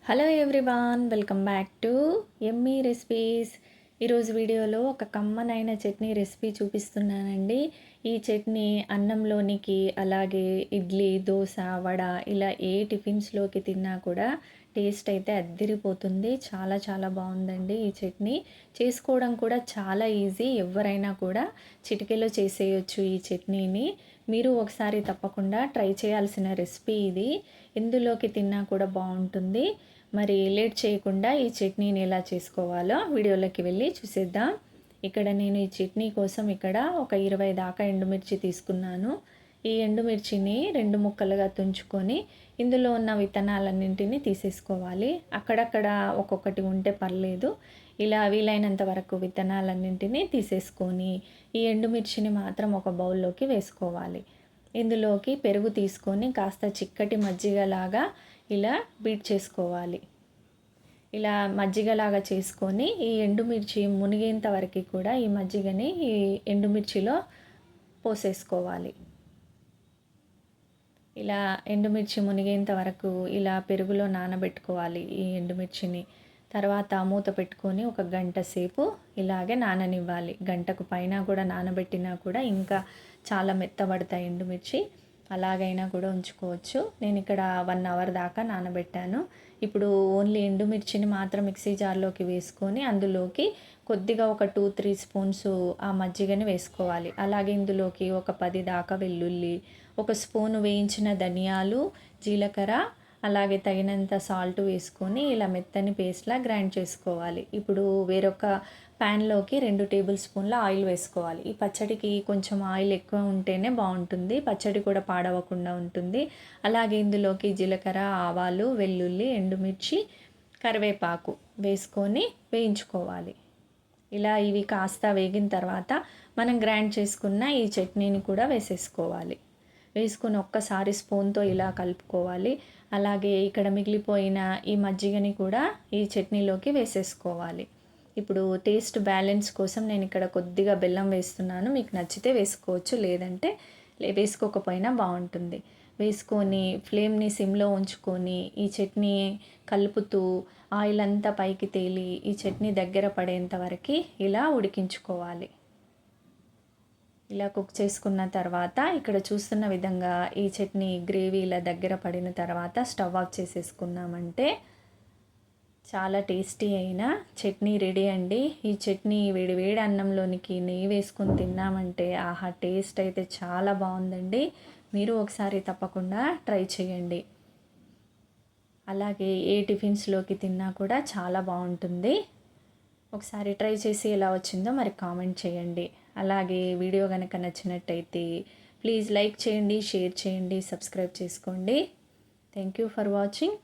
Hello everyone, welcome back to Emmy recipes. ఈరోజు వీడియోలో ఒక కమ్మనైన చట్నీ రెసిపీ చూపిస్తున్నానండి. ఈ చట్నీ అన్నంలోనికి, అలాగే ఇడ్లీ, దోశ, వడ ఇలా ఏ టిఫిన్స్లోకి తిన్నా కూడా టేస్ట్ అయితే అద్దిరిపోతుంది. చాలా చాలా బాగుందండి ఈ చట్నీ. చేసుకోవడం కూడా చాలా ఈజీ, ఎవరైనా కూడా చిటికెలో చేసేయచ్చు ఈ చట్నీని. మీరు ఒకసారి తప్పకుండా ట్రై చేయాల్సిన రెసిపీ ఇది. ఎందులోకి తిన్నా కూడా బాగుంటుంది. మరి లేట్ చేయకుండా ఈ చట్నీని ఎలా చేసుకోవాలో వీడియోలోకి వెళ్ళి చూసేద్దాం. ఇక్కడ నేను ఈ చట్నీ కోసం ఇక్కడ ఒక 20 దాకా ఎండుమిర్చి తీసుకున్నాను. ఈ ఎండుమిర్చిని 2 ముక్కలుగా తుంచుకొని ఇందులో ఉన్న విత్తనాలన్నింటినీ తీసేసుకోవాలి. అక్కడక్కడ ఒక్కొక్కటి ఉంటే పర్లేదు. ఇలా వీలైనంత వరకు విత్తనాలన్నింటినీ తీసేసుకొని ఈ ఎండుమిర్చిని మాత్రం ఒక బౌల్లోకి వేసుకోవాలి. ఇందులోకి పెరుగు తీసుకొని కాస్త చిక్కటి మజ్జిగలాగా ఇలా బీట్ చేసుకోవాలి. ఇలా మజ్జిగలాగా చేసుకొని ఈ ఎండుమిర్చి మునిగేంత వరకు కూడా ఈ మజ్జిగని ఈ ఎండుమిర్చిలో పోసేసుకోవాలి. ఇలా ఎండుమిర్చి మునిగేంత వరకు ఇలా పెరుగులో నానబెట్టుకోవాలి ఈ ఎండుమిర్చిని. తర్వాత మూత పెట్టుకొని ఒక గంట సేపు ఇలాగే నాననివ్వాలి. గంటకు పైన కూడా నానబెట్టినా కూడా ఇంకా చాలా మెత్తబడతాయి ఎండుమిర్చి. అలాగైనా కూడా ఉంచుకోవచ్చు. నేను ఇక్కడ 1 అవర్ దాకా నానబెట్టాను. ఇప్పుడు ఓన్లీ ఎండుమిర్చిని మాత్రం మిక్సీ జార్లోకి వేసుకొని అందులోకి కొద్దిగా ఒక 2-3 స్పూన్స్ ఆ మజ్జిగని వేసుకోవాలి. అలాగే ఇందులోకి ఒక 10 దాకా వెల్లుల్లి, 1 స్పూను వేయించిన ధనియాలు, జీలకర్ర, అలాగే తగినంత సాల్ట్ వేసుకొని ఇలా మెత్తని పేస్ట్లా గ్రైండ్ చేసుకోవాలి. ఇప్పుడు వేరొక ప్యాన్లోకి 2 టేబుల్ స్పూన్ల ఆయిల్ వేసుకోవాలి. ఈ పచ్చడికి కొంచెం ఆయిల్ ఎక్కువ ఉంటేనే బాగుంటుంది, పచ్చడి కూడా పాడవకుండా ఉంటుంది. అలాగే ఇందులోకి జీలకర్ర, ఆవాలు, వెల్లుల్లి, ఎండుమిర్చి, కరివేపాకు వేసుకొని వేయించుకోవాలి. ఇలా ఇవి కాస్త వేగిన తర్వాత మనం గ్రైండ్ చేసుకున్న ఈ చట్నీని కూడా వేసేసుకోవాలి. వేసుకొని ఒక్కసారి స్పూన్తో ఇలా కలుపుకోవాలి. అలాగే ఇక్కడ మిగిలిపోయిన ఈ మజ్జిగని కూడా ఈ చట్నీలోకి వేసేసుకోవాలి. ఇప్పుడు టేస్ట్ బ్యాలెన్స్ కోసం నేను ఇక్కడ కొద్దిగా బెల్లం వేస్తున్నాను. మీకు నచ్చితే వేసుకోవచ్చు, లేదంటే వేసుకోకపోయినా బాగుంటుంది. వేసుకొని ఫ్లేమ్ని సిమ్లో ఉంచుకొని ఈ చట్నీ కలుపుతూ ఆయిల్ అంతా పైకి తేలి ఈ చట్నీ దగ్గర పడేంత వరకు ఇలా ఉడికించుకోవాలి. ఇలా కుక్ చేసుకున్న తర్వాత ఇక్కడ చూస్తున్న విధంగా ఈ చట్నీ గ్రేవీ ఇలా దగ్గర పడిన తర్వాత స్టవ్ ఆఫ్ చేసేసుకున్నామంటే చాలా టేస్టీ అయిన చట్నీ రెడీ అండి. ఈ చట్నీ వేడి వేడి అన్నంలోనికి నెయ్యి వేసుకొని తిన్నామంటే ఆహా, టేస్ట్ అయితే చాలా బాగుందండి. మీరు ఒకసారి తప్పకుండా ట్రై చేయండి. అలాగే ఏ టిఫిన్స్లోకి తిన్నా కూడా చాలా బాగుంటుంది. ఒకసారి ట్రై చేసి ఎలా వచ్చిందో మరి కామెంట్ చేయండి. అలాగే వీడియో కనుక నచ్చినట్టయితే ప్లీజ్ లైక్ చేయండి, షేర్ చేయండి, సబ్స్క్రైబ్ చేసుకోండి. Thank you for watching.